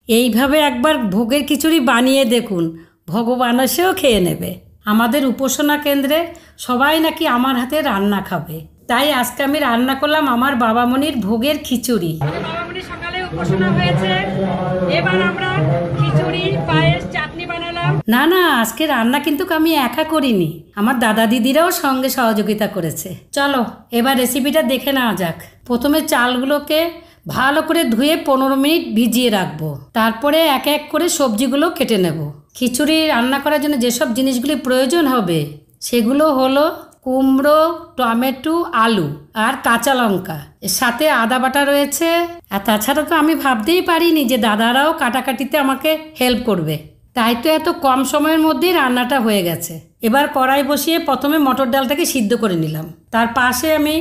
এইভাবে একবার ভোগের খিচুড়ি বানিয়ে দেখুন, ভগবান এসেও খেয়ে নেবে। আমাদের উপাসনা কেন্দ্রে সবাই নাকি আমার হাতে রান্না খাবে, তাই আজকে আমি রান্না করলাম আমার বাবামণির ভোগের খিচুড়ি। বাবামণির সকালে উপাসনা হয়েছে, এবার আমরা খিচুড়ি, পায়েস, চাটনি বানালাম। না না, আজকে রান্না কিন্তু আমি একা করিনি, আমার দাদা দিদিরাও সঙ্গে সহযোগিতা করেছে। চলো এবার রেসিপিটা দেখে নেওয়া যাক। প্রথমে চালগুলোকে ভালো করে ধুয়ে 15 মিনিট ভিজিয়ে রাখবো, তারপরে এক এক করে সবজিগুলো কেটে নেব। খিচুড়ি রান্না করার জন্য যেসব জিনিসগুলি প্রয়োজন হবে সেগুলো হলো কুমড়ো, টমেটো, আলু আর কাঁচা লঙ্কা, এর সাথে আদা বাটা রয়েছে। আর তাছাড়া তো আমি ভাবতেই পারিনি যে দাদারাও কাটাকাটিতে আমাকে হেল্প করবে, তাই তো এত কম সময়ের মধ্যেই রান্নাটা হয়ে গেছে। এবার কড়াই বসিয়ে প্রথমে মটর ডালটাকে সিদ্ধ করে নিলাম, তার পাশে আমি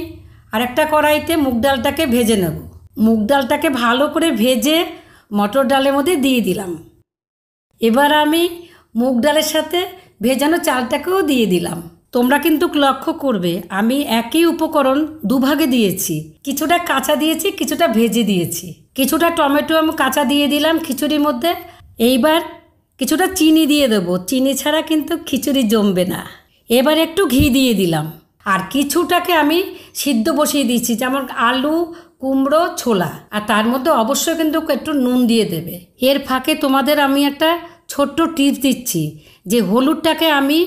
আরেকটা কড়াইতে মুগ ডালটাকে ভেজে নেব। মুগ ডালটাকে ভালো করে ভেজে মটর ডালের মধ্যে দিয়ে দিলাম। এবার আমি মুগ ডালের সাথে ভেজানো চালটাকেও দিয়ে দিলাম। তোমরা কিন্তু লক্ষ্য করবে আমি একই উপকরণ দুভাগে দিয়েছি, কিছুটা কাঁচা দিয়েছি, কিছুটা ভেজে দিয়েছি। কিছুটা টমেটো আমি কাঁচা দিয়ে দিলাম খিচুড়ির মধ্যে। এইবার কিছুটা চিনি দিয়ে দেবো, চিনি ছাড়া কিন্তু খিচুড়ি জমবে না। এবার একটু ঘি দিয়ে দিলাম, আর কিছুটাকে আমি সিদ্ধ বসিয়ে দিয়েছি, যেমন আলু, কুমড়ো, ছোলা। আর তার মধ্যে অবশ্যই কিন্তু একটু নুন দিয়ে দেবে। এর ফাঁকে তোমাদের আমি একটা ছোট্ট টিপস দিচ্ছি, যে হলুদটাকে আমি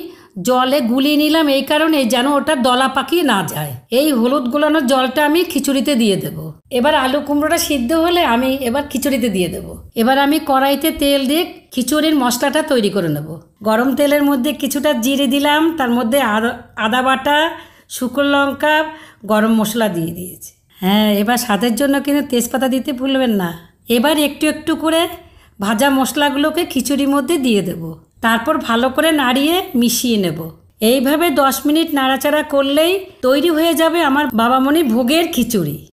জলে গুলিয়ে নিলাম এই কারণে যেন ওটা দলা পাকিয়ে না যায়। এই হলুদ গুলানোর জলটা আমি খিচুড়িতে দিয়ে দেব। এবার আলু কুমড়োটা সিদ্ধ হলে আমি এবার খিচুড়িতে দিয়ে দেব। এবার আমি কড়াইতে তেল দিয়ে খিচুড়ির মশলাটা তৈরি করে নেব। গরম তেলের মধ্যে কিছুটা জিরে দিলাম, তার মধ্যে আদা বাটা, শুকনো লঙ্কা, গরম মশলা দিয়ে দিয়েছি। হ্যাঁ, এবার স্বাদের জন্য কিন্তু তেজপাতা দিতে ভুলবেন না। এবার একটু একটু করে ভাজা মশলাগুলোকে খিচুড়ির মধ্যে দিয়ে দেব, তারপর ভালো করে নাড়িয়ে মিশিয়ে নেব। এইভাবে 10 মিনিট নাড়াচাড়া করলেই তৈরি হয়ে যাবে আমার বাবামণি ভোগের খিচুড়ি।